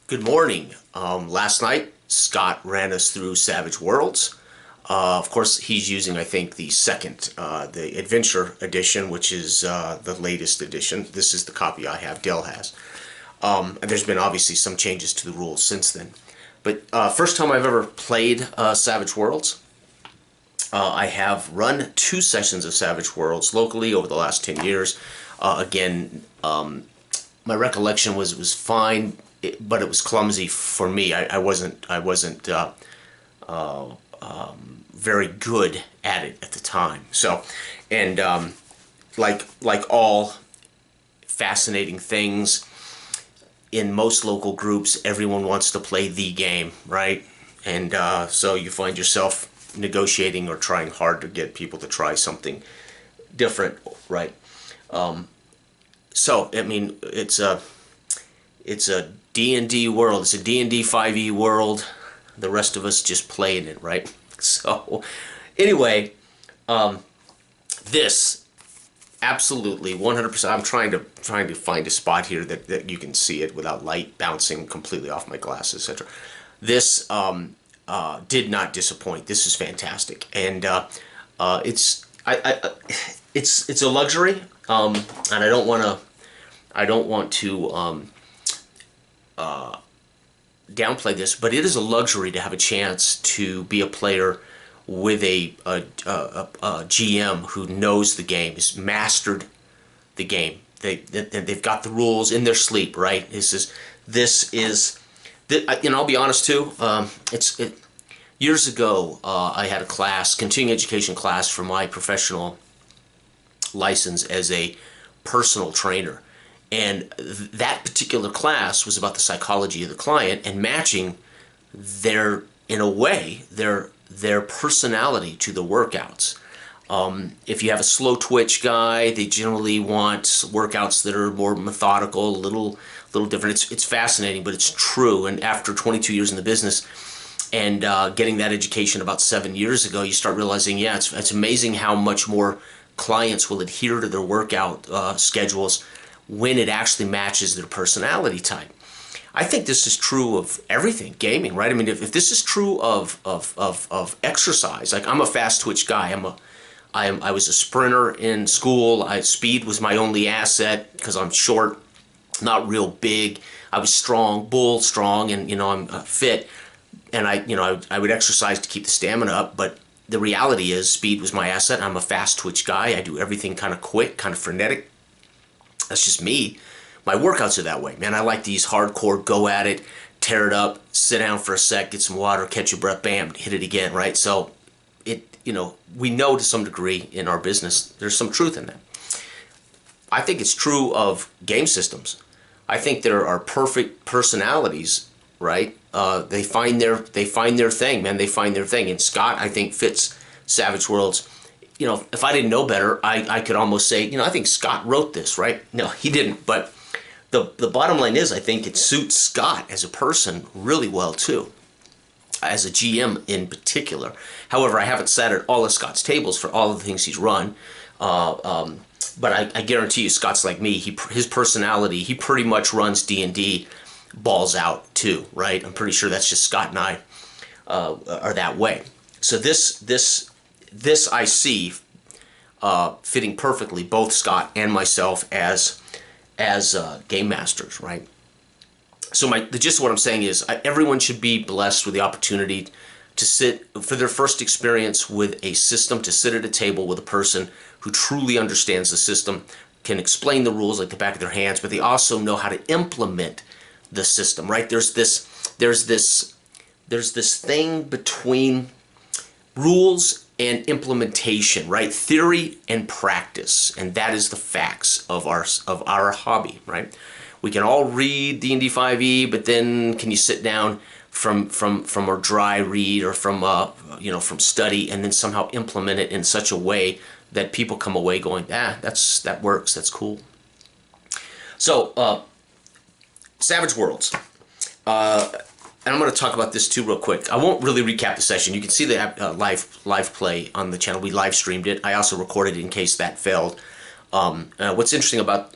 Good morning. Last night, Scott ran us through Savage Worlds. Of course, he's using, I think, the second, the Adventure Edition, which is the latest edition. This is the copy I have, Dell has. And there's been obviously some changes to the rules since then. But first time I've ever played Savage Worlds. I have run 2 sessions of Savage Worlds locally over the last 10 years. My recollection was fine, but it was clumsy for me. I wasn't very good at it at the time. So, and like all fascinating things in most local groups, everyone wants to play the game, right? And so you find yourself negotiating or trying hard to get people to try something different, right? So I mean, it's a D&D world. It's a D&D 5e world. The rest of us just play in it, right? So anyway, this absolutely 100%. I'm trying to find a spot here that you can see it without light bouncing completely off my glasses, etc. This did not disappoint. This is fantastic, and it's a luxury, and I don't want to downplay this, but it is a luxury to have a chance to be a player with a GM who knows the game, has mastered the game. They've got the rules in their sleep, right? I'll be honest too. Years ago, I had a class, continuing education class, for my professional license as a personal trainer. And that particular class was about the psychology of the client and matching their personality to the workouts. If you have a slow twitch guy, they generally want workouts that are more methodical, a little different. It's fascinating, but it's true. And after 22 years in the business and getting that education about 7 years ago, you start realizing, yeah, it's amazing how much more clients will adhere to their workout schedules when it actually matches their personality type. I think this is true of everything, gaming, right? I mean, if this is true of exercise, like I'm a fast twitch guy. I was a sprinter in school. Speed was my only asset because I'm short, not real big. I was strong, bull strong, and I'm fit. And I would exercise to keep the stamina up, but the reality is speed was my asset. I'm a fast twitch guy. I do everything kind of quick, kind of frenetic. That's just me. My workouts are that way, man. I like these hardcore, go at it, tear it up, sit down for a sec, get some water, catch your breath, bam, hit it again, right? So we know to some degree in our business, there's some truth in that. I think it's true of game systems. I think there are perfect personalities, right? They find their thing, man. They find their thing. And Scott, I think, fits Savage Worlds. If I didn't know better, I could almost say, I think Scott wrote this, right? No, he didn't. But the bottom line is, I think it suits Scott as a person really well, too, as a GM in particular. However, I haven't sat at all of Scott's tables for all of the things he's run. But I guarantee you, Scott's like me. His personality, he pretty much runs D&D balls out, too, right? I'm pretty sure that's just Scott and I are that way. So this I see fitting perfectly both Scott and myself as game masters, right? So the gist of what I'm saying is everyone should be blessed with the opportunity to sit for their first experience with a system, to sit at a table with a person who truly understands the system, can explain the rules like the back of their hands, but they also know how to implement the system, right? There's this thing between rules and implementation, right? Theory and practice, and that is the facts of our hobby, right? We can all read D&D 5e, but then can you sit down from a dry read or from study and then somehow implement it in such a way that people come away going, that works, that's cool. So Savage Worlds. And I'm going to talk about this too real quick. I won't really recap the session. You can see the live play on the channel. We live streamed it. I also recorded it in case that failed. What's interesting about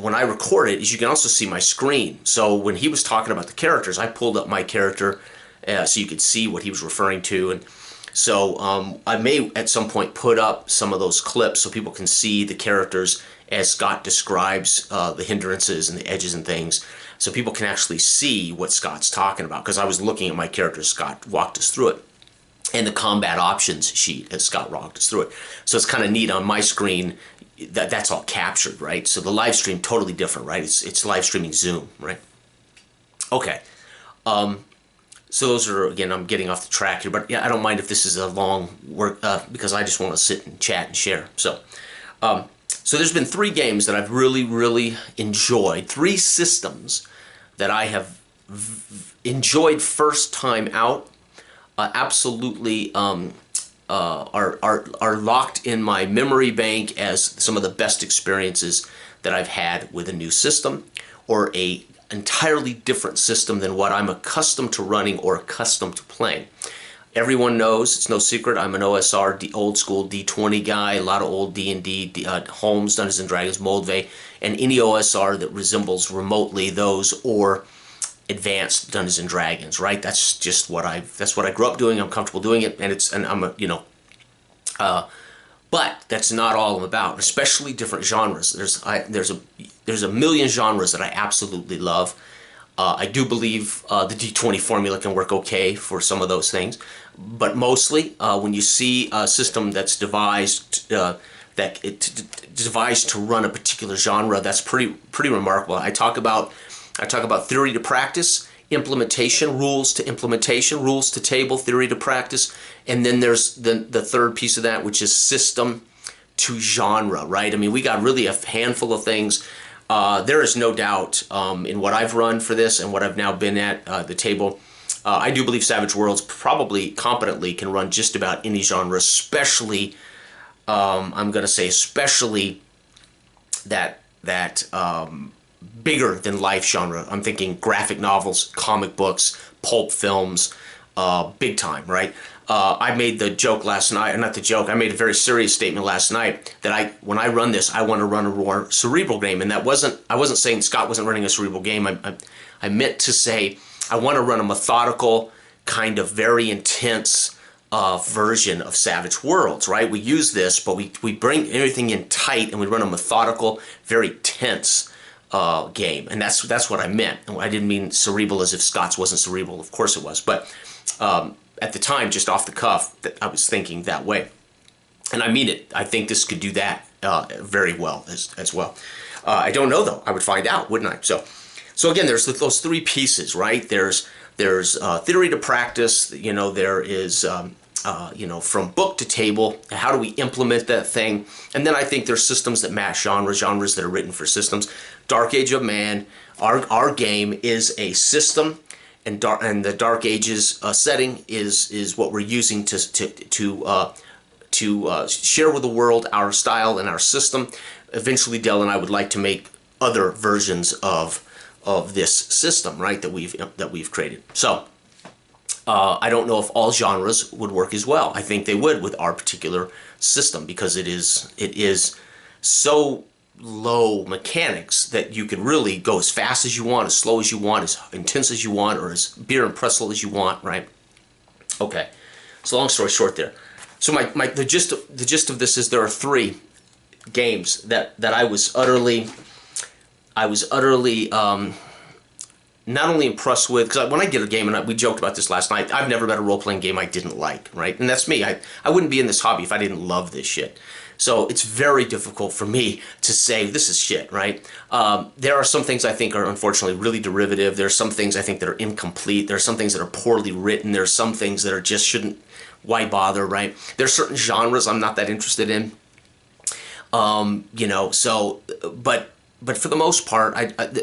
when I record it is you can also see my screen. So when he was talking about the characters, I pulled up my character so you could see what he was referring to. And so I may at some point put up some of those clips so people can see the characters as Scott describes the hindrances and the edges and things, so people can actually see what Scott's talking about, because I was looking at my character as Scott walked us through it, and the combat options sheet as Scott walked us through it. So it's kind of neat on my screen that's all captured, right? So the live stream, totally different, right? It's live streaming Zoom, right? Okay. So those are, again, I'm getting off the track here, but yeah, I don't mind if this is a long work, because I just want to sit and chat and share. So there's been 3 games that I've really, really enjoyed, 3 systems that I have enjoyed first time out, absolutely are locked in my memory bank as some of the best experiences that I've had with a new system, or a entirely different system than what I'm accustomed to running or accustomed to playing. Everyone knows, it's no secret, I'm an OSR, old school D20 guy, a lot of old D&D, Holmes, Dungeons & Dragons, Moldvay, and any OSR that resembles remotely those or advanced Dungeons & Dragons, right? That's just what that's what I grew up doing. I'm comfortable doing it, and I'm a, but that's not all I'm about, especially different genres. There's a million genres that I absolutely love. I do believe the D20 formula can work okay for some of those things, but mostly when you see a system that's devised devised to run a particular genre, that's pretty remarkable. I talk about theory to practice, implementation, rules to implementation, rules to table, theory to practice, and then there's the third piece of that, which is system to genre, right? I mean, we got really a handful of things. There is no doubt in what I've run for this and what I've now been at the table. I do believe Savage Worlds probably competently can run just about any genre, especially, I'm going to say especially that bigger than life genre. I'm thinking graphic novels, comic books, pulp films, big time, right? I made the joke last night, not the joke, I made a very serious statement last night that when I run this, I want to run a more cerebral game, and I wasn't saying Scott wasn't running a cerebral game. I meant to say I want to run a methodical, kind of very intense version of Savage Worlds, right? We use this, but we bring everything in tight, and we run a methodical, very tense game, and that's what I meant. I didn't mean cerebral as if Scott's wasn't cerebral. Of course it was, but at the time, just off the cuff, that I was thinking that way, and I mean it. I think this could do that very well as well. I don't know though. I would find out, wouldn't I? So again, there's those 3 pieces, right? There's theory to practice. There is from book to table. How do we implement that thing? And then I think there's systems that match genres that are written for systems. Dark Age of Man, our game is a system, and the Dark Ages setting is what we're using to share with the world our style and our system. Eventually, Dell and I would like to make other versions of this system, right? That we've created. So I don't know if all genres would work as well. I think they would with our particular system, because it is so low mechanics that you can really go as fast as you want, as slow as you want, as intense as you want, or as beer and pretzel as you want, right? Okay, so long story short there. So the gist of this is there are 3 games that I was utterly not only impressed with, because when I get a game, and we joked about this last night, I've never met a role-playing game I didn't like, right? And that's me. I wouldn't be in this hobby if I didn't love this shit. So it's very difficult for me to say this is shit, right? There are some things I think are unfortunately really derivative. There are some things I think that are incomplete. There are some things that are poorly written. There are some things that are just shouldn't, why bother, right? There are certain genres I'm not that interested in. But for the most part,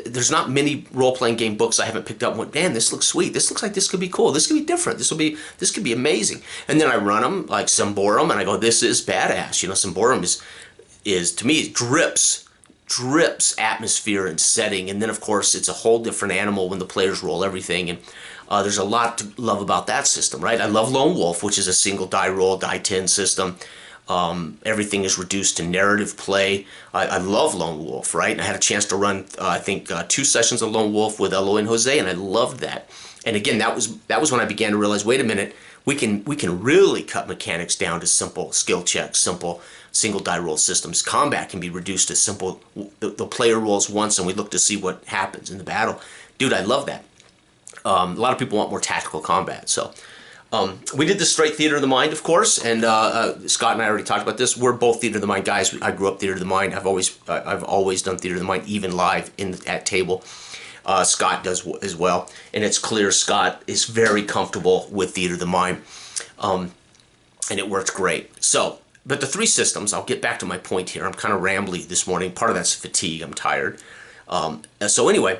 there's not many role-playing game books I haven't picked up and went, man, this looks sweet. This looks like this could be cool. This could be different. This could be amazing. And then I run them, like Symborum, and I go, this is badass. Symborum is to me, it drips atmosphere and setting. And then, of course, it's a whole different animal when the players roll everything. And there's a lot to love about that system, right? I love Lone Wolf, which is a single die roll, die 10 system. Everything is reduced to narrative play. I love Lone Wolf, right? And I had a chance to run, I think, 2 sessions of Lone Wolf with Elo and Jose, and I loved that. And again, that was when I began to realize, wait a minute, we can really cut mechanics down to simple skill checks, simple single die roll systems. Combat can be reduced to simple. The player rolls once, and we look to see what happens in the battle. Dude, I love that. A lot of people want more tactical combat, so. We did the straight Theater of the Mind, of course, and Scott and I already talked about this. We're both Theater of the Mind guys. I grew up Theater of the Mind. I've always done Theater of the Mind, even live at table. Scott does as well, and it's clear Scott is very comfortable with Theater of the Mind, and it worked great. So, but the 3 systems, I'll get back to my point here. I'm kind of rambly this morning. Part of that's fatigue. I'm tired. So anyway,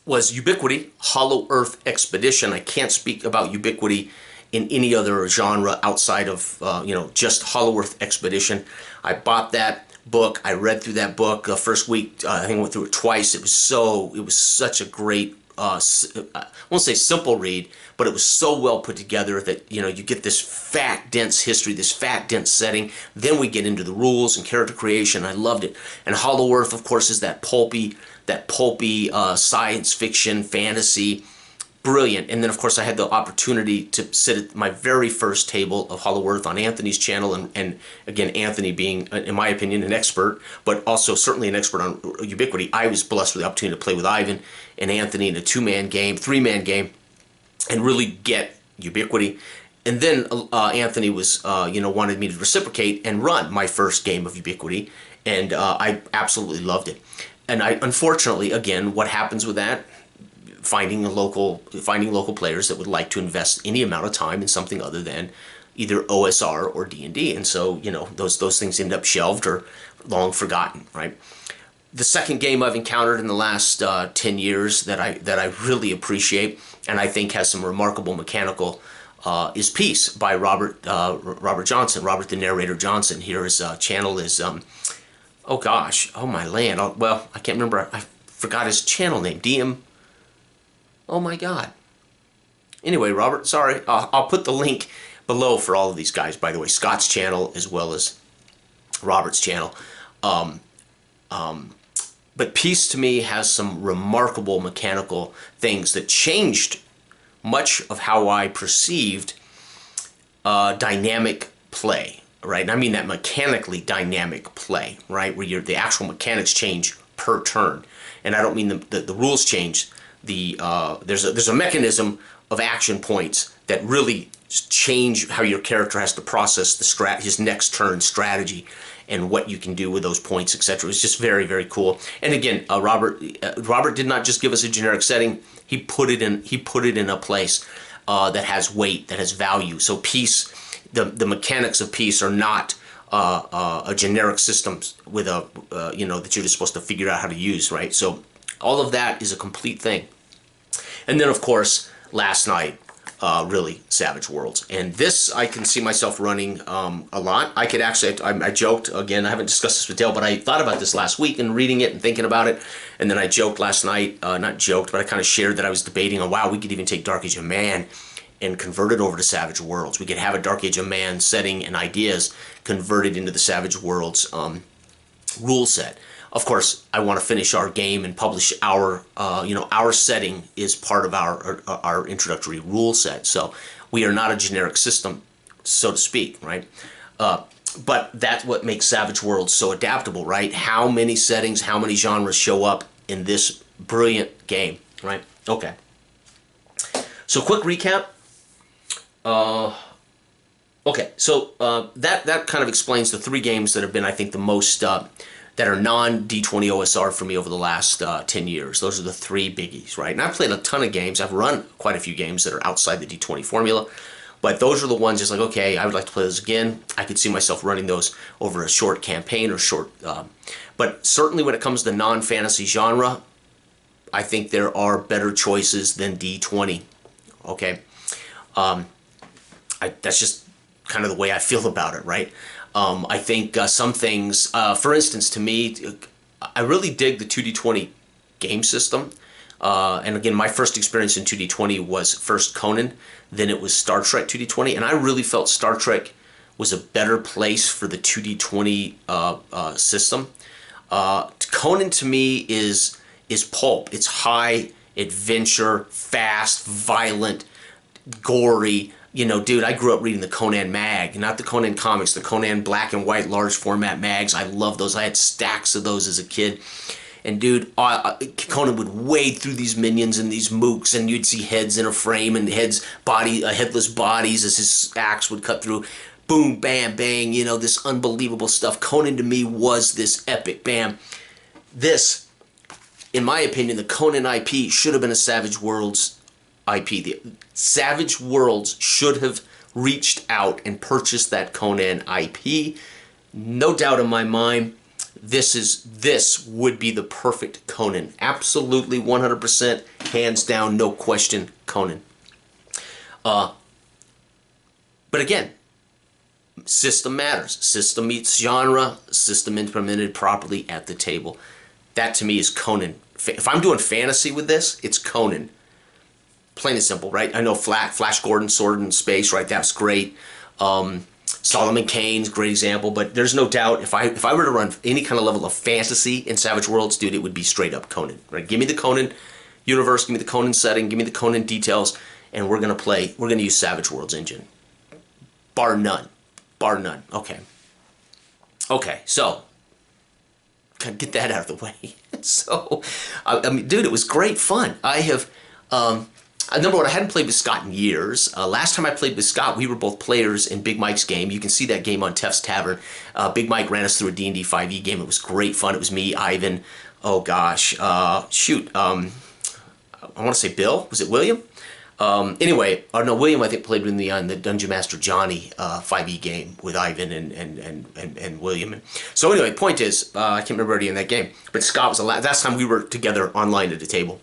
was Ubiquity, Hollow Earth Expedition. I can't speak about Ubiquity in any other genre outside of, just Hollow Earth Expedition. I bought that book. I read through that book first week. I think I went through it twice. It was such a great, I won't say simple read, but it was so well put together that, you get this fat, dense history, this fat, dense setting. Then we get into the rules and character creation. I loved it. And Hollow Earth, of course, is that pulpy science fiction, fantasy, brilliant. And then, of course, I had the opportunity to sit at my very first table of Hollow Earth on Anthony's channel, and again, Anthony being, in my opinion, an expert, but also certainly an expert on Ubiquity. I was blessed with the opportunity to play with Ivan and Anthony in a 2-man game, 3-man game, and really get Ubiquity. And then Anthony was, wanted me to reciprocate and run my first game of Ubiquity, and I absolutely loved it. And unfortunately, again, what happens with that? Finding local players that would like to invest any amount of time in something other than either OSR or D&D, and so those things end up shelved or long forgotten, right? The second game I've encountered in the last 10 years that I really appreciate and I think has some remarkable mechanical is Peace by Robert Johnson, Robert the Narrator Johnson. Here his channel is. Oh gosh, oh my land. Well, I can't remember. I forgot his channel name. DM. Oh my God. Anyway, Robert, sorry. I'll put the link below for all of these guys, by the way. Scott's channel as well as Robert's channel. But Peace to me has some remarkable mechanical things that changed much of how I perceived dynamic play. Right, and I mean that mechanically dynamic play, right, where the actual mechanics change per turn, and I don't mean the rules change. There's a mechanism of action points that really change how your character has to process his next turn strategy and what you can do with those points, etc. It's just very, very cool. And again, Robert did not just give us a generic setting; he put it in a place that has weight, that has value. So Peace. The mechanics of Peace are not a generic system with that you're just supposed to figure out how to use, right? So all of that is a complete thing. And then, of course, last night, really, Savage Worlds. And this I can see myself running a lot. I could actually, I joked, again, I haven't discussed this with Dale, but I thought about this last week and reading it and thinking about it. And then I joked last night, not joked, but I kind of shared that I was debating, wow, we could even take Dark Age of Man and convert it over to Savage Worlds. We could have a Dark Age of Man setting and ideas converted into the Savage Worlds rule set. Of course, I want to finish our game and publish our setting is part of our introductory rule set. So we are not a generic system, so to speak, right? But that's what makes Savage Worlds so adaptable, right? How many settings, how many genres show up in this brilliant game, right? Okay. So quick recap. Okay, so that kind of explains the 3 games that have been, I think, the most that are non-D20 OSR for me over the last 10 years. Those are the 3 biggies, right? And I've played a ton of games. I've run quite a few games that are outside the D20 formula, but those are the ones just like, okay, I would like to play those again. I could see myself running those over a short campaign or short. But certainly when it comes to non-fantasy genre, I think there are better choices than D20. Okay. That's just kind of the way I feel about it, right? I think some things, for instance, to me, I really dig the 2D20 game system. And again, my first experience in 2D20 was first Conan, then it was Star Trek 2D20, and I really felt Star Trek was a better place for the 2D20 system. Conan to me is pulp. It's high adventure, fast, violent, gory. You know, dude, I grew up reading the Conan mag, not the Conan comics, the Conan black and white large format mags. I love those. I had stacks of those as a kid. And dude, Conan would wade through these minions and these mooks, and you'd see heads in a frame and headless bodies as his axe would cut through. Boom, bam, bang, you know, this unbelievable stuff. Conan to me was this epic, bam. This, in my opinion, the Conan IP should have been a Savage Worlds IP. The Savage Worlds should have reached out and purchased that Conan IP. No doubt in my mind, this would be the perfect Conan. Absolutely, 100%, hands down, no question, Conan. But again, system matters. System meets genre, system implemented properly at the table. That to me is Conan. If I'm doing fantasy with this, it's Conan. Plain and simple, right? I know Flash Gordon, Sword in Space, right? That's great. Solomon Kane's great example, but there's no doubt if I were to run any kind of level of fantasy in Savage Worlds, dude, it would be straight up Conan. Right? Give me the Conan universe, give me the Conan setting, give me the Conan details, and we're gonna use Savage Worlds engine. Bar none. Bar none. Okay. Okay, so kind of get that out of the way. So, I mean, dude, it was great fun. Number one, I hadn't played with Scott in years. Last time I played with Scott, we were both players in Big Mike's game. You can see that game on Teff's Tavern. Big Mike ran us through a D&D 5e game. It was great fun. It was me, Ivan, oh gosh, I want to say Bill. Was it William? Anyway, no, William I think played with me on the Dungeon Master Johnny 5e game with Ivan and William. So anyway, point is, I can't remember already in that game, but Scott was the last time we were together online at a table.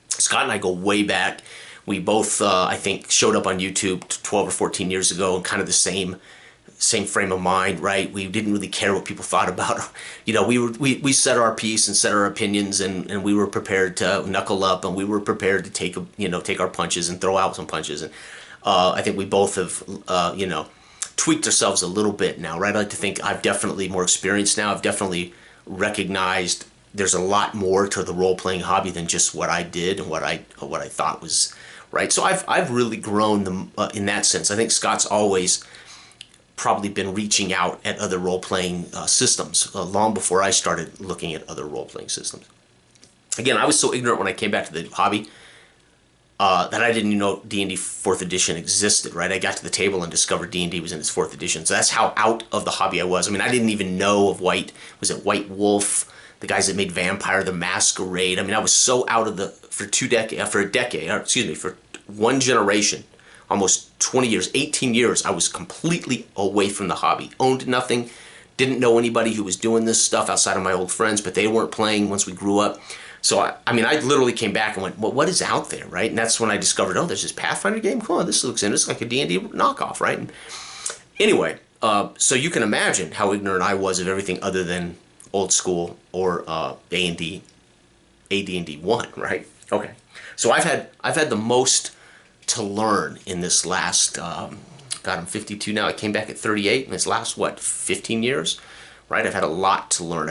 Scott and I go way back. We both, I think, showed up on YouTube 12 or 14 years ago, and kind of the same frame of mind, right? We didn't really care what people thought about, you know, we said our piece and said our opinions, and we were prepared to knuckle up, and we were prepared to take our punches and throw out some punches. And I think we both have, tweaked ourselves a little bit now, right? I like to think I've definitely more experience now. I've definitely recognized there's a lot more to the role-playing hobby than just what I did and what I thought was right. So I've really grown in that sense. I think Scott's always probably been reaching out at other role-playing systems long before I started looking at other role-playing systems. Again, I was so ignorant when I came back to the hobby that I didn't even know D&D 4th edition existed, right? I got to the table and discovered D&D was in its 4th edition. So that's how out of the hobby I was. I mean, I didn't even know of White Wolf, the guys that made Vampire the Masquerade. I mean, I was so out of for one generation, almost 20 years, 18 years, I was completely away from the hobby. Owned nothing, didn't know anybody who was doing this stuff outside of my old friends, but they weren't playing once we grew up. So, I literally came back and went, well, what is out there, right? And that's when I discovered, oh, there's this Pathfinder game? Cool, this looks interesting, like a D&D knockoff, right? And anyway, so you can imagine how ignorant I was of everything other than old school or AD&D 1, right? Okay, so I've had the most to learn in this last, God, I'm 52 now. I came back at 38 in this last, 15 years, right? I've had a lot to learn.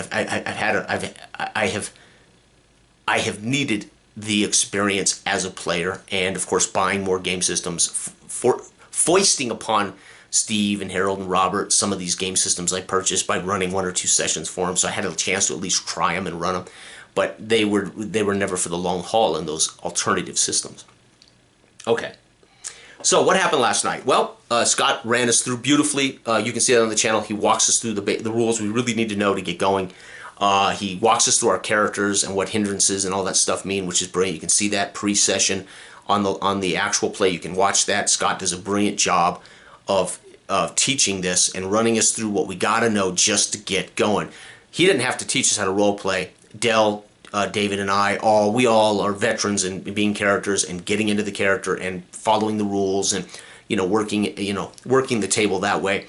I have needed the experience as a player, and of course buying more game systems, foisting upon Steve and Harold and Robert some of these game systems I purchased by running 1 or 2 sessions for them, so I had a chance to at least try them and run them, but they were never for the long haul in those alternative systems. Okay, so what happened last night? Well, Scott ran us through beautifully. You can see that on the channel. He walks us through the rules we really need to know to get going. He walks us through our characters and what hindrances and all that stuff mean, which is brilliant. You can see that pre-session on the actual play. You can watch that. Scott does a brilliant job of teaching this and running us through what we got to know just to get going. He didn't have to teach us how to role play. Dell, David, and we all are veterans in being characters and getting into the character and following the rules and working the table that way.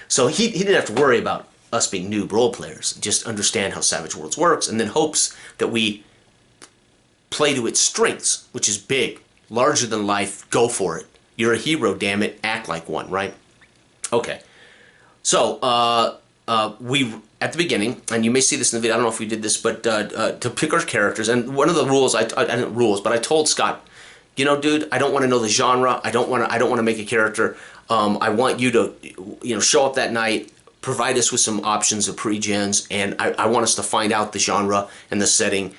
So he didn't have to worry about us being noob role players. Just understand how Savage Worlds works, and then hopes that we play to its strengths, which is big, larger than life. Go for it. You're a hero, damn it. Act like one, right? Okay. So we at the beginning, and you may see this in the video. I don't know if we did this, but to pick our characters, and one of the rules I didn't rules, but I told Scott, you know, dude, I don't want to know the genre. I don't want to make a character. I want you to, you know, show up that night, provide us with some options of pre-gens, and I want us to find out the genre and the setting.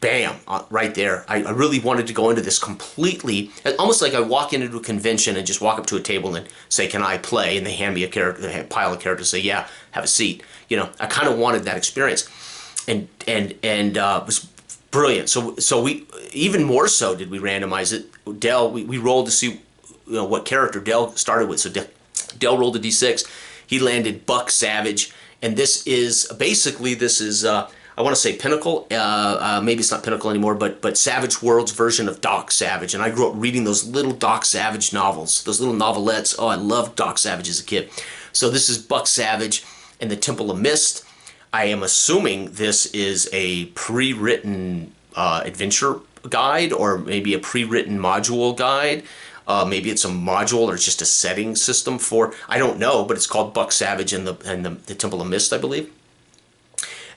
Bam, right there. I really wanted to go into this completely, almost like I walk into a convention and just walk up to a table and say, can I play? And they hand me a character, a pile of characters, say, yeah, have a seat. You know, I kind of wanted that experience. And it was brilliant. So we, even more so did we randomize it. Dell, we rolled to see, you know, what character Dell started with. So Dell rolled a d6. He landed Buck Savage. And this is, basically, this is, I want to say Pinnacle, maybe it's not Pinnacle anymore, but Savage World's version of Doc Savage. And I grew up reading those little Doc Savage novels, those little novelettes. Oh, I loved Doc Savage as a kid. So this is Buck Savage and the Temple of Mist. I am assuming this is a pre-written adventure guide, or maybe a pre-written module guide. Maybe it's a module or it's just a setting system for, I don't know, but it's called Buck Savage and the Temple of Mist, I believe.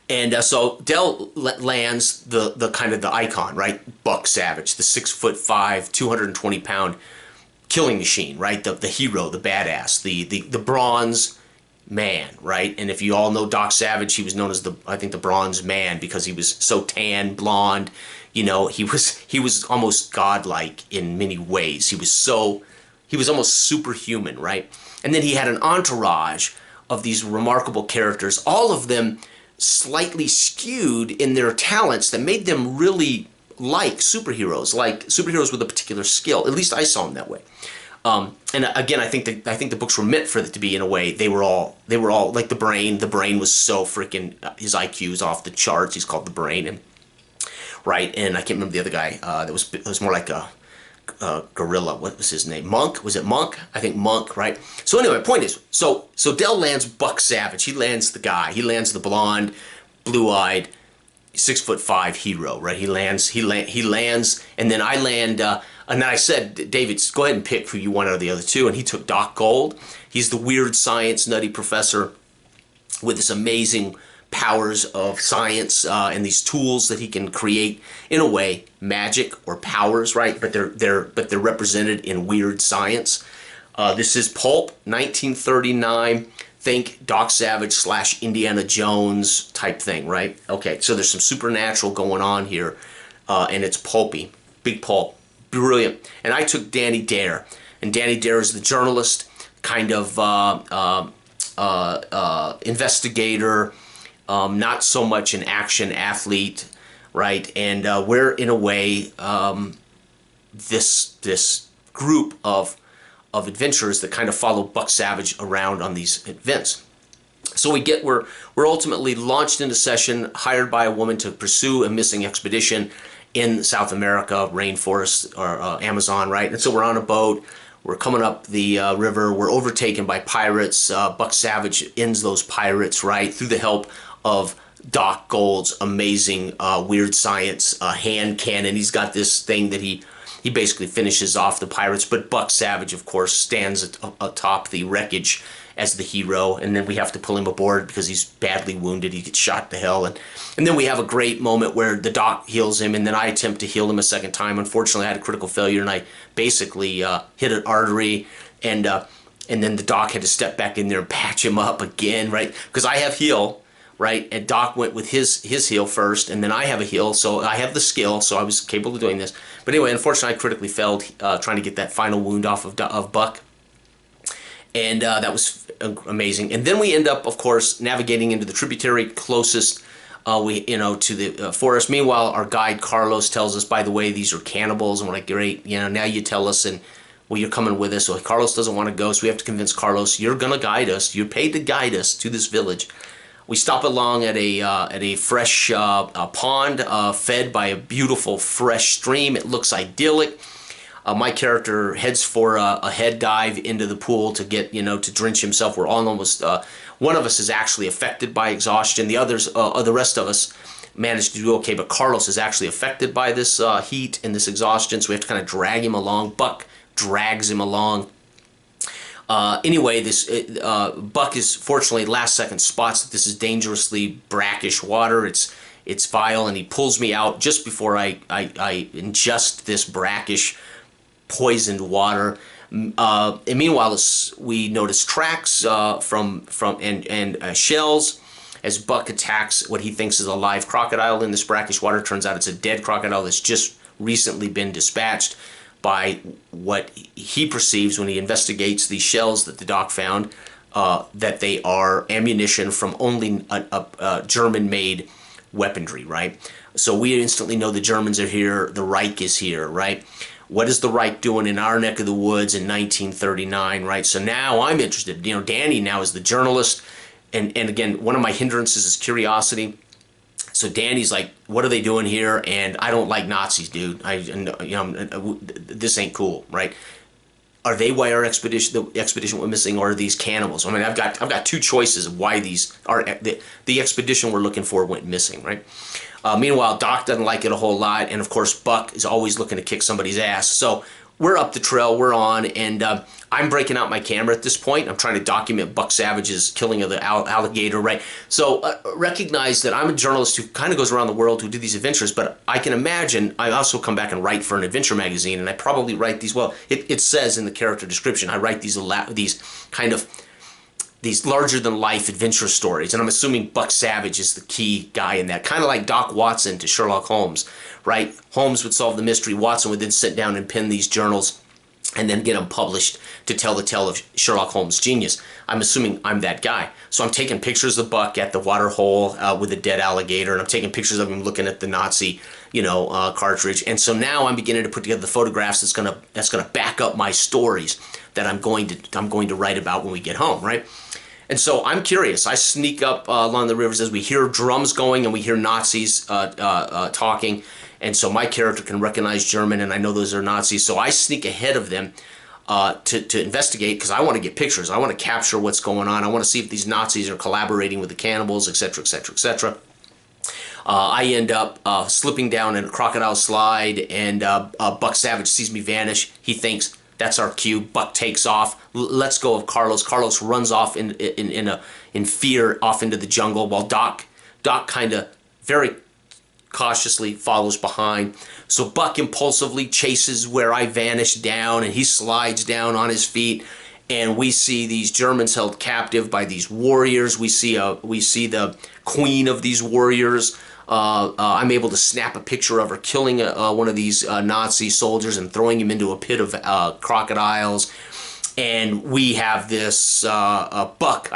And so Dell lands the kind of the icon, right? Buck Savage, the 6'5", 220-pound killing machine, right? The hero, the badass, the bronze man, right? And if you all know Doc Savage, he was known as I think the Bronze Man, because he was so tan, blonde. You know, he was almost godlike in many ways. He was almost superhuman, right? And then he had an entourage of these remarkable characters, all of them slightly skewed in their talents that made them really like superheroes with a particular skill. At least I saw them that way. And again, I think the books were meant for it to be, in a way. They were all like the Brain. The Brain was so freaking, his IQ is off the charts. He's called the Brain, and right. And I can't remember the other guy. That was more like a gorilla. What was his name? Monk? Was it Monk? I think Monk, right? So anyway, point is, so Dell lands Buck Savage. He lands the guy. He lands the blonde, blue-eyed, 6'5" hero, right? He lands, and then I land, and then I said, David, go ahead and pick who you want out of the other two, and he took Doc Gold. He's the weird science nutty professor with this amazing powers of science and these tools that he can create, in a way, magic or powers, right? But they're represented in weird science. This is Pulp, 1939. Think Doc Savage / Indiana Jones type thing, right? Okay, so there's some supernatural going on here, and it's pulpy, big pulp, brilliant. And I took Danny Dare, and Danny Dare is the journalist, kind of investigator. Not so much an action athlete, right? And we're, in a way, this group of adventurers that kind of follow Buck Savage around on these events. So we're ultimately launched into session, hired by a woman to pursue a missing expedition in South America, rainforest, or Amazon, right? And so we're on a boat. We're coming up the river. We're overtaken by pirates. Buck Savage ends those pirates, right, through the help of Doc Gold's amazing weird science hand cannon. He's got this thing that he basically finishes off the pirates, but Buck Savage, of course, stands atop the wreckage as the hero, and then we have to pull him aboard because he's badly wounded. He gets shot to hell, and then we have a great moment where the Doc heals him, and then I attempt to heal him a second time. Unfortunately, I had a critical failure, and I basically hit an artery, and then the Doc had to step back in there and patch him up again, right? Because I have heal, right? And Doc went with his heal first, and then I have a heal, so I have the skill, so I was capable of doing this. But anyway, unfortunately, I critically failed trying to get that final wound off of Buck. And that was amazing. And then we end up, of course, navigating into the tributary closest to the forest. Meanwhile, our guide Carlos tells us, by the way, these are cannibals. And we're like, great, now you tell us, and well, you're coming with us. So Carlos doesn't want to go, so we have to convince Carlos, you're going to guide us. You're paid to guide us to this village. We stop along at a fresh pond fed by a beautiful fresh stream. It looks idyllic. My character heads for a head dive into the pool to get, to drench himself. We're all almost, one of us is actually affected by exhaustion. The rest of us managed to do okay, but Carlos is actually affected by this heat and this exhaustion, so we have to kind of drag him along. Buck drags him along. Anyway, this Buck is fortunately last second spots that this is dangerously brackish water. It's vile, and he pulls me out just before I ingest this brackish, poisoned water. And meanwhile, we notice tracks and shells as Buck attacks what he thinks is a live crocodile in this brackish water. Turns out it's a dead crocodile that's just recently been dispatched by what he perceives when he investigates these shells that the doc found, that they are ammunition from only a German-made weaponry, right? So we instantly know the Germans are here, the Reich is here, right? What is the Reich doing in our neck of the woods in 1939, right? So now I'm interested. You know, Danny now is the journalist, and again, one of my hindrances is curiosity. So Danny's like, "What are they doing here?" And I don't like Nazis, dude. This ain't cool, right? Are they why the expedition went missing, or are these cannibals? I mean, I've got two choices of why these are the expedition we're looking for went missing, right? Meanwhile, Doc doesn't like it a whole lot, and of course, Buck is always looking to kick somebody's ass. So we're up the trail, we're on, and I'm breaking out my camera at this point. I'm trying to document Buck Savage's killing of the alligator, right? So recognize that I'm a journalist who kind of goes around the world who do these adventures, but I can imagine I also come back and write for an adventure magazine, and I probably write these, well, it says in the character description, I write these kind of these larger-than-life adventure stories, and I'm assuming Buck Savage is the key guy in that. Kind of like Doc Watson to Sherlock Holmes, right? Holmes would solve the mystery. Watson would then sit down and pen these journals and then get them published to tell the tale of Sherlock Holmes' genius. I'm assuming I'm that guy. So I'm taking pictures of Buck at the water hole with a dead alligator, and I'm taking pictures of him looking at the Nazi, cartridge. And so now I'm beginning to put together the photographs that's gonna back up my stories that I'm going to write about when we get home, right? And so I'm curious. I sneak up along the rivers as we hear drums going and we hear Nazis talking. And so my character can recognize German, and I know those are Nazis. So I sneak ahead of them to investigate, because I want to get pictures. I want to capture what's going on. I want to see if these Nazis are collaborating with the cannibals, etc., etc., etc. I end up slipping down in a crocodile slide, and Buck Savage sees me vanish. He thinks that's our cue. Buck takes off, lets go of Carlos. Carlos runs off in fear off into the jungle, while Doc kind of very cautiously follows behind. So Buck impulsively chases where I vanish down, and he slides down on his feet. And we see these Germans held captive by these warriors. We see the queen of these warriors. I'm able to snap a picture of her killing one of these Nazi soldiers and throwing him into a pit of crocodiles. And we have this Buck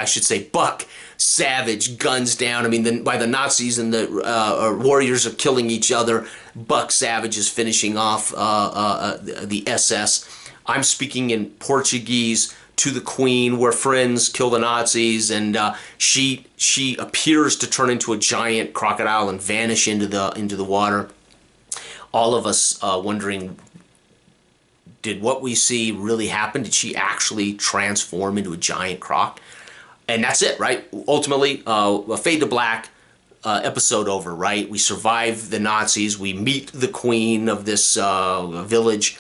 Savage guns down. I mean, by the Nazis and the warriors are killing each other, Buck Savage is finishing off the SS. I'm speaking in Portuguese to the Queen. We're friends, kill the Nazis, and she appears to turn into a giant crocodile and vanish into the water. All of us wondering, did what we see really happen? Did she actually transform into a giant croc? And that's it, right? Ultimately, a fade to black, episode over, right? We survive the Nazis. We meet the queen of this village,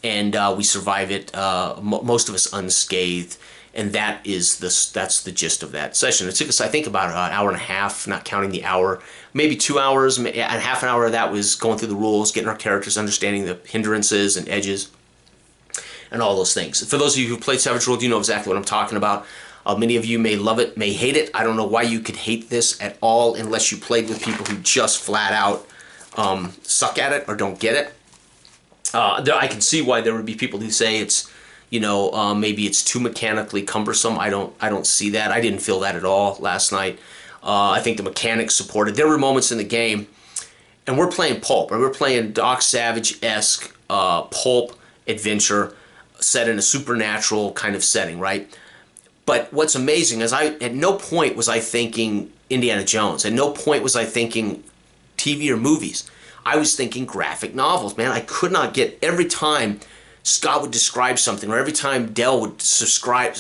and we survive it, most of us unscathed. And that's the gist of that session. It took us, I think, about an hour and a half, not counting the hour, maybe 2 hours, and half an hour of that was going through the rules, getting our characters, understanding the hindrances and edges, and all those things. For those of you who've played Savage Worlds, you know exactly what I'm talking about. Many of you may love it, may hate it. I don't know why you could hate this at all unless you played with people who just flat out suck at it or don't get it. I can see why there would be people who say it's, maybe it's too mechanically cumbersome. I don't see that. I didn't feel that at all last night. I think the mechanics supported. There were moments in the game, and we're playing pulp, and we're playing Doc Savage-esque pulp adventure set in a supernatural kind of setting, right? But what's amazing is at no point was I thinking Indiana Jones. At no point was I thinking TV or movies. I was thinking graphic novels, man. I could not get, every time Scott would describe something, or every time Dell would describe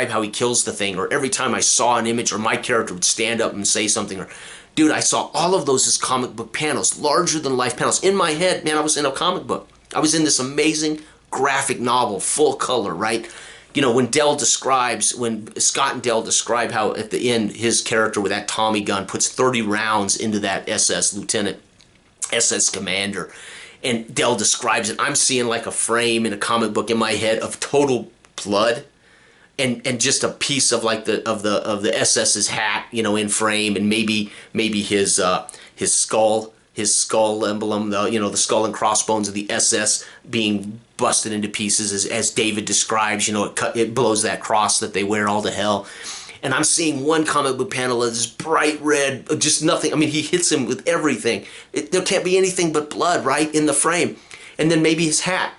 how he kills the thing, or every time I saw an image, or my character would stand up and say something, or, dude, I saw all of those as comic book panels, larger than life panels. In my head, man, I was in a comic book. I was in this amazing graphic novel, full color, right? you know, when Scott and Dell describe how at the end his character with that Tommy gun puts 30 rounds into that SS lieutenant, SS commander, and Dell describes it, I'm seeing like a frame in a comic book in my head of total blood, and just a piece of like the SS's hat, you know, in frame, and maybe his skull emblem, the skull and crossbones of the SS being busted into pieces, as David describes. You know, it blows that cross that they wear all to hell. And I'm seeing one comic book panel of this bright red, just nothing. I mean, he hits him with everything. There can't be anything but blood, right, in the frame. And then maybe his hat,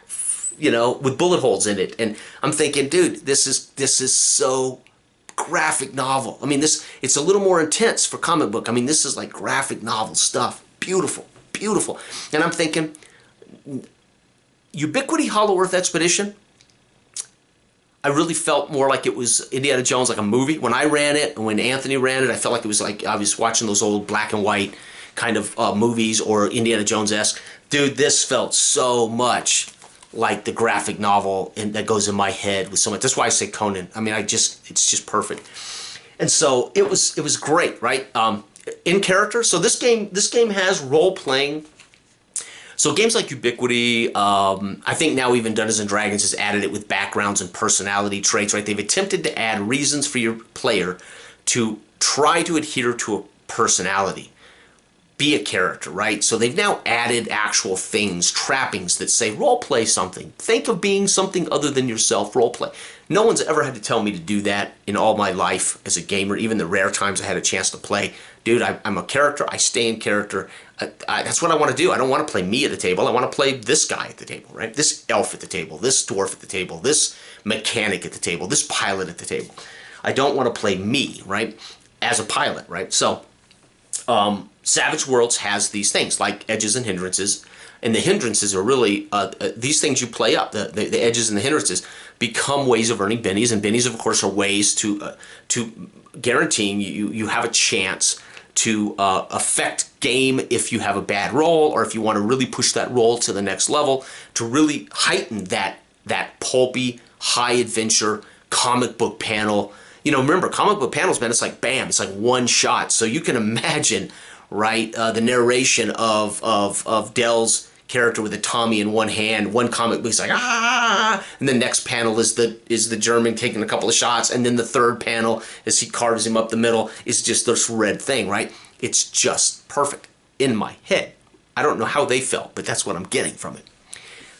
you know, with bullet holes in it. And I'm thinking, dude, this is so graphic novel. I mean, it's a little more intense for comic book. I mean, this is like graphic novel stuff. Beautiful, beautiful. And I'm thinking, Ubiquity Hollow Earth Expedition, I really felt more like it was Indiana Jones, like a movie. When I ran it, and when Anthony ran it, I felt like it was like I was watching those old black and white kind of movies, or Indiana Jones-esque. Dude, this felt so much like the graphic novel that goes in my head with so much. That's why I say Conan. I mean, it's just perfect. And so it was great, right? In character. So this game has role-playing. So games like Ubiquity, I think now even Dungeons & Dragons has added it with backgrounds and personality traits, right? They've attempted to add reasons for your player to try to adhere to a personality, be a character, right? So they've now added actual things, trappings that say role play something. Think of being something other than yourself, role play. No one's ever had to tell me to do that in all my life as a gamer, even the rare times I had a chance to play. Dude, I'm a character. I stay in character. That's what I want to do. I don't want to play me at the table. I want to play this guy at the table, right? This elf at the table, this dwarf at the table, this mechanic at the table, this pilot at the table. I don't want to play me, right, as a pilot, right? So Savage Worlds has these things like edges and hindrances, and the hindrances are really these things you play up. The edges and the hindrances become ways of earning bennies, and bennies, of course, are ways to guaranteeing you have a chance to affect game if you have a bad roll, or if you want to really push that roll to the next level, to really heighten that pulpy, high adventure comic book panel. You know, remember, comic book panels, man, it's like bam, it's like one shot. So you can imagine, right, the narration of Dell's character with a Tommy in one hand. One comic book, he's like, ah, and the next panel is the German taking a couple of shots, and then the third panel, as he carves him up the middle, is just this red thing, right? It's just perfect in my head. I don't know how they felt, but that's what I'm getting from it.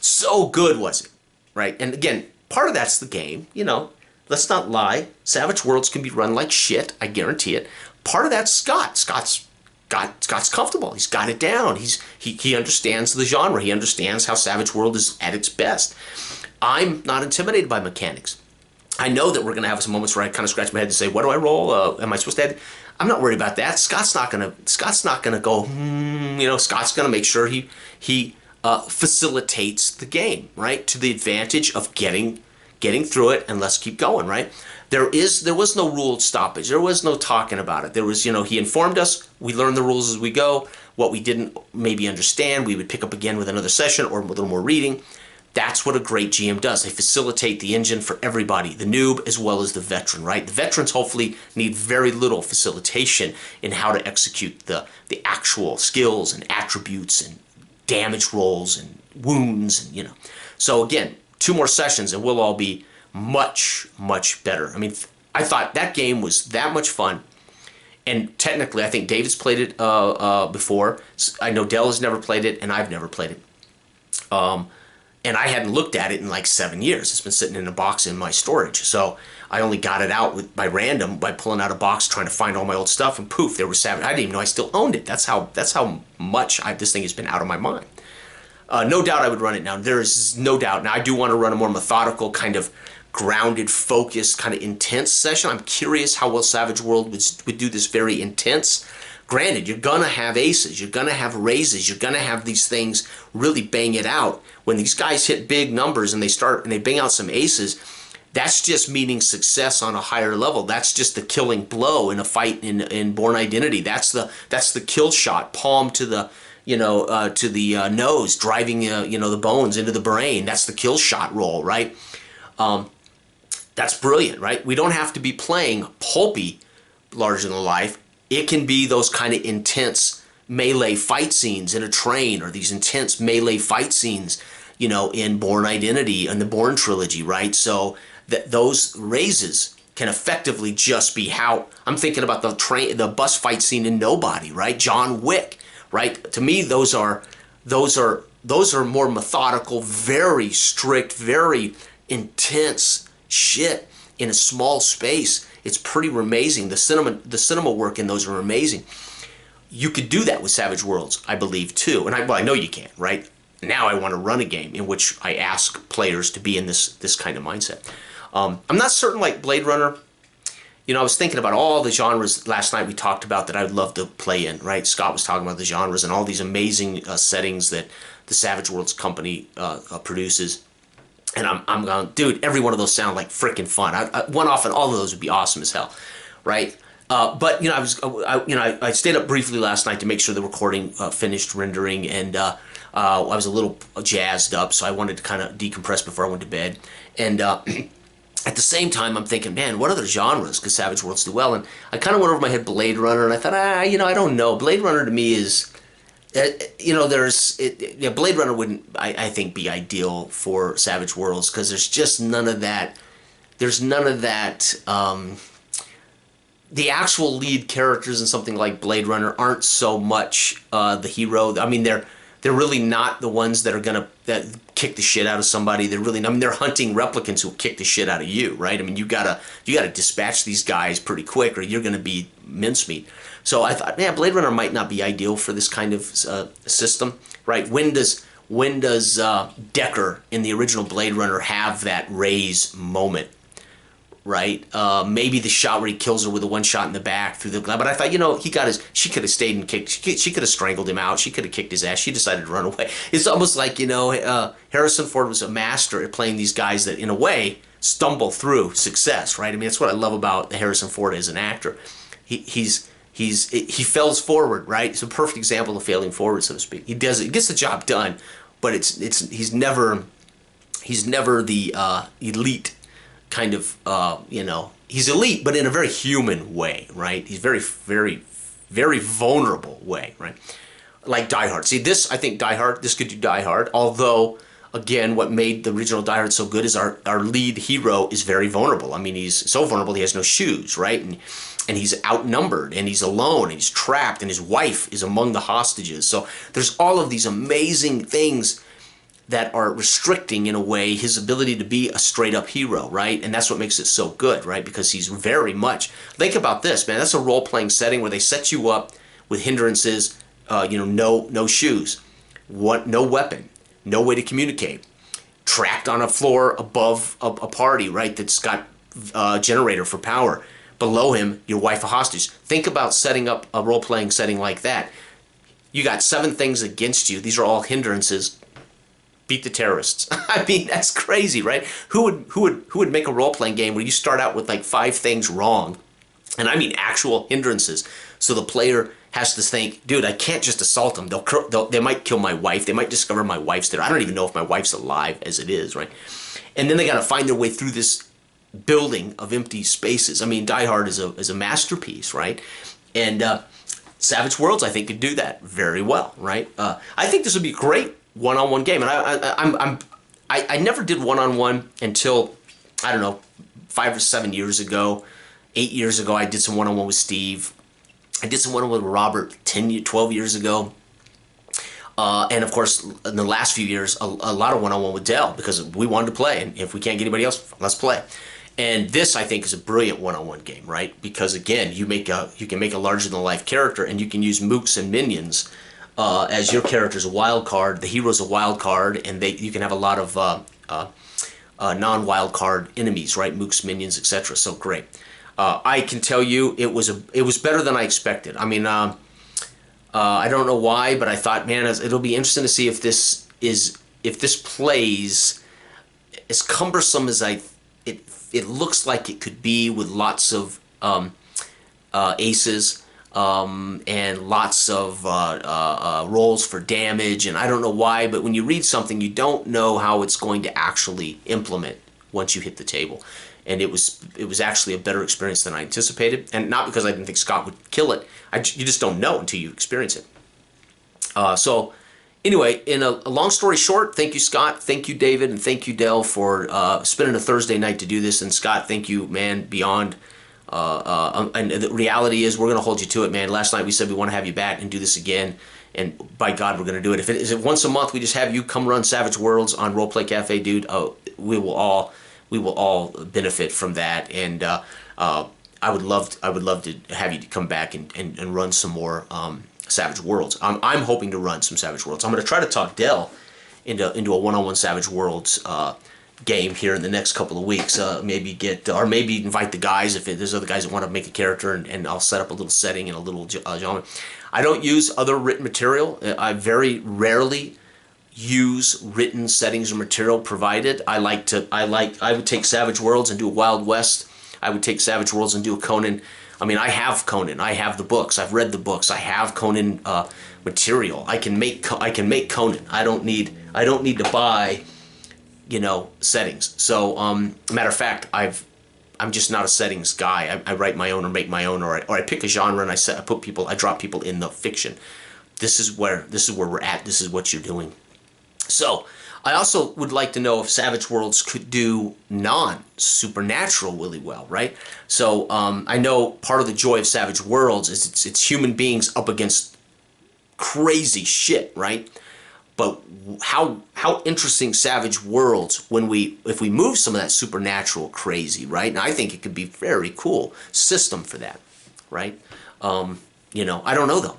So good was it, right? And again, part of that's the game, you know. Let's not lie. Savage Worlds can be run like shit, I guarantee it. Part of that's Scott. Scott's comfortable. He's got it down. He understands the genre. He understands how Savage World is at its best. I'm not intimidated by mechanics. I know that we're going to have some moments where I kind of scratch my head and say, "What do I roll? Am I supposed to add?" I'm not worried about that. Scott's not going to go. You know, Scott's going to make sure he facilitates the game, right, to the advantage of getting through it, and let's keep going, right? There was no rule stoppage. There was no talking about it. There was, you know, he informed us. We learned the rules as we go. What we didn't maybe understand, we would pick up again with another session or a little more reading. That's what a great GM does. They facilitate the engine for everybody, the noob as well as the veteran, right? The veterans hopefully need very little facilitation in how to execute the actual skills and attributes and damage rolls and wounds, and, you know. So again, 2 more sessions and we'll all be much, much better. I mean, I thought that game was that much fun. And technically, I think David's played it before. I know Dell has never played it, and I've never played it. And I hadn't looked at it in like 7 years. It's been sitting in a box in my storage. So I only got it out by random, by pulling out a box, trying to find all my old stuff, and poof, there was Savage. I didn't even know I still owned it. That's how much this thing has been out of my mind. No doubt I would run it now. There is no doubt. Now, I do want to run a more methodical, kind of grounded, focused, kind of intense session. I'm curious how well Savage World would do this very intense. Granted, you're going to have aces. You're going to have raises. You're going to have these things really bang it out. When these guys hit big numbers and they bang out some aces, that's just meaning success on a higher level. That's just the killing blow in a fight in Bourne Identity. That's the kill shot, palm to the nose, driving the bones into the brain. That's the kill shot roll, right? That's brilliant, right? We don't have to be playing pulpy larger than life. It can be those kind of intense melee fight scenes in a train, or these intense melee fight scenes, you know, in Bourne Identity and the Bourne trilogy, right? So that those raises can effectively just be how I'm thinking about the bus fight scene in Nobody, right? John Wick, right? To me, those are more methodical, very strict, very intense shit in a small space. It's pretty amazing. The cinema work in those are amazing. You could do that with Savage Worlds, I believe, too. And I know you can, right? Now I want to run a game in which I ask players to be in this kind of mindset. I'm not certain, like Blade Runner. You know, I was thinking about all the genres last night we talked about that I would love to play in, right? Scott was talking about the genres and all these amazing settings that the Savage Worlds company produces. And I'm going, dude, every one of those sound like freaking fun. One off and all of those would be awesome as hell, right? But you know, I stayed up briefly last night to make sure the recording finished rendering, and I was a little jazzed up, so I wanted to kind of decompress before I went to bed. And at the same time, I'm thinking, man, what other genres could Savage Worlds do well? And I kind of went over my head Blade Runner, and I thought, you know, I don't know. Blade Runner to me is, you know, Blade Runner wouldn't, I think, be ideal for Savage Worlds, because there's just none of that. There's none of that. The actual lead characters in something like Blade Runner aren't so much the hero. I mean, they're really not the ones that are gonna kick the shit out of somebody. They're really, I mean, they're hunting replicants who kick the shit out of you, right? I mean, you gotta dispatch these guys pretty quick, or you're gonna be mincemeat. So I thought, man, Blade Runner might not be ideal for this kind of system, right? When does Deckard in the original Blade Runner have that raise moment? Right? Maybe the shot where he kills her with a one shot in the back through the glass. But I thought, you know, she could have stayed and kicked. She could have strangled him out. She could have kicked his ass. She decided to run away. It's almost like, you know, Harrison Ford was a master at playing these guys that, in a way, stumble through success, right? I mean, that's what I love about Harrison Ford as an actor. He fails forward, right? It's a perfect example of failing forward, so to speak. He gets the job done, but he's never the elite kind of, you know, he's elite, but in a very human way, right? He's very, very, very vulnerable way, right? Like Die Hard. See, I think this could do Die Hard, although, again, what made the original Die Hard so good is our lead hero is very vulnerable. I mean, he's so vulnerable he has no shoes, right? And he's outnumbered, and he's alone, and he's trapped, and his wife is among the hostages. So there's all of these amazing things that are restricting, in a way, his ability to be a straight-up hero, right? And that's what makes it so good, right? Because he's very much... Think about this, man. That's a role-playing setting where they set you up with hindrances, you know, no shoes, no weapon, no way to communicate, trapped on a floor above a party, right, that's got a generator for power. Below him, your wife a hostage. Think about setting up a role-playing setting like that. You got 7 things against you. These are all hindrances. Beat the terrorists. I mean, that's crazy, right? Who would make a role-playing game where you start out with like 5 things wrong, and I mean actual hindrances, so the player has to think, dude, I can't just assault them. They might kill my wife. They might discover my wife's there. I don't even know if my wife's alive as it is, right? And then they got to find their way through this building of empty spaces. I mean, Die Hard is a masterpiece, right? And Savage Worlds, I think, could do that very well, right? I think this would be a great one-on-one game, and I never did one-on-one until, I don't know, 5 or 7 years ago, 8 years ago. I did some one-on-one with Steve. I did some one-on-one with Robert 12 years ago, and of course, in the last few years, a lot of one-on-one with Dell, because we wanted to play, and if we can't get anybody else, let's play. And this, I think, is a brilliant one-on-one game, right? Because again, you can make a larger-than-life character, and you can use mooks and minions as your character's a wild card. The hero's a wild card, and you can have a lot of non-wild card enemies, right? Mooks, minions, etc. So great. I can tell you, it was better than I expected. I mean, I don't know why, but I thought, man, it'll be interesting to see if this plays as cumbersome as it looks like it could be, with lots of aces and lots of rolls for damage, and I don't know why, but when you read something, you don't know how it's going to actually implement once you hit the table. and it was actually a better experience than I anticipated, and not because I didn't think Scott would kill it. You just don't know until you experience it. So anyway, in a long story short, thank you, Scott, thank you, David, and thank you, Dell, for spending a Thursday night to do this. And Scott, thank you, man, beyond. And the reality is we're going to hold you to it, man. Last night we said we want to have you back and do this again, and by God, we're going to do it. If it is once a month, we just have you come run Savage Worlds on Roleplay Cafe, dude. We will all benefit from that, and I would love to have you come back and run some more Savage Worlds. I'm hoping to run some Savage Worlds. I'm going to try to talk Dell into a one-on-one Savage Worlds game here in the next couple of weeks. Maybe invite the guys if there's other guys that want to make a character, and I'll set up a little setting and a little genre. I don't use other written material. I very rarely use written settings or material provided. I would take Savage Worlds and do a Wild West. I would take Savage Worlds and do a Conan. I mean, I have Conan. I have the books. I've read the books. I have Conan material. I can make Conan. I don't need to buy, settings. So, matter of fact, I'm just not a settings guy. I write my own or make my own, or I pick a genre and I drop people in the fiction. This is where we're at. This is what you're doing. So, I also would like to know if Savage Worlds could do non-supernatural really well, right? So, I know part of the joy of Savage Worlds is it's human beings up against crazy shit, right? But how interesting Savage Worlds if we move some of that supernatural crazy, right? And I think it could be very cool system for that, right? I don't know though.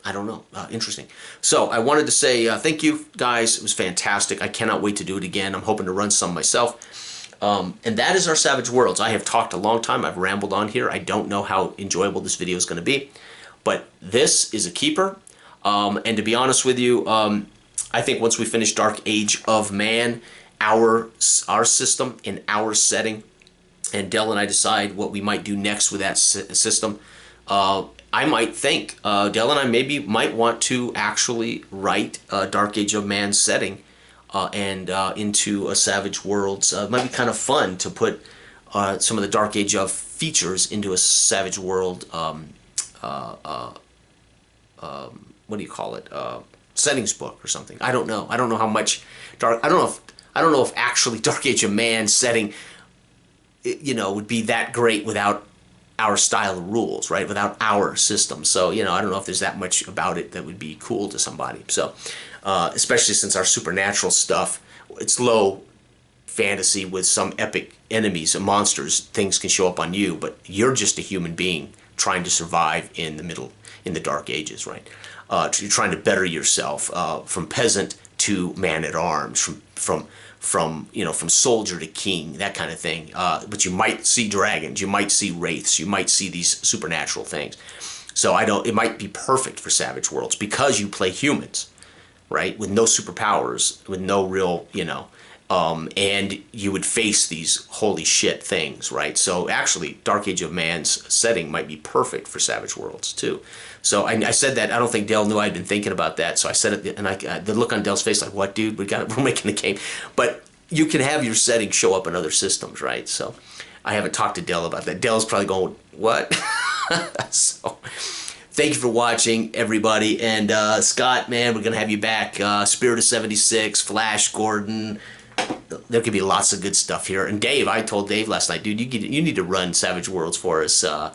I don't know. Interesting. So I wanted to say thank you, guys. It was fantastic. I cannot wait to do it again. I'm hoping to run some myself. And that is our Savage Worlds. I have talked a long time. I've rambled on here. I don't know how enjoyable this video is going to be. But this is a keeper. And to be honest with you, I think once we finish Dark Age of Man, our system in our setting, and Dell and I decide what we might do next with that system, I might think Dell and I might want to actually write a Dark Age of Man setting and into a Savage Worlds. It might be kind of fun to put some of the Dark Age of features into a Savage World. What do you call it? Settings book or something. I don't know. I don't know how much I don't know if actually Dark Age of Man setting, would be that great without our style of rules, right? Without our system. So, I don't know if there's that much about it that would be cool to somebody. So, especially since our supernatural stuff, it's low fantasy with some epic enemies and monsters. Things can show up on you, but you're just a human being trying to survive in the Dark Ages, right? You're trying to better yourself from peasant to man-at-arms, from soldier to king, that kind of thing. But you might see dragons, you might see wraiths, you might see these supernatural things. So it might be perfect for Savage Worlds because you play humans, right? With no superpowers, with no real, and you would face these holy shit things, right? So actually, Dark Age of Man's setting might be perfect for Savage Worlds too. So I said that. I don't think Dell knew I'd been thinking about that. So I said it, and the look on Dell's face, like, "What, dude? We're making a game." But you can have your setting show up in other systems, right? So I haven't talked to Dell about that. Dell's probably going, "What?" So thank you for watching, everybody. And Scott, man, we're gonna have you back. Spirit of 76, Flash Gordon. There could be lots of good stuff here. And Dave, I told Dave last night, dude, you need to run Savage Worlds for us. Hell,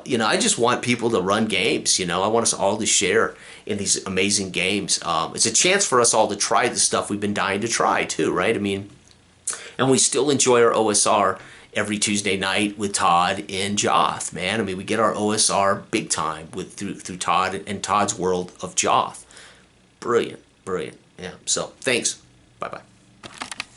I just want people to run games. I want us all to share in these amazing games. It's a chance for us all to try the stuff we've been dying to try too, right? I mean, and we still enjoy our OSR every Tuesday night with Todd and Joth, man. I mean, we get our OSR big time through Todd and Todd's World of Joth. Brilliant, brilliant. Yeah. So thanks. Bye-bye.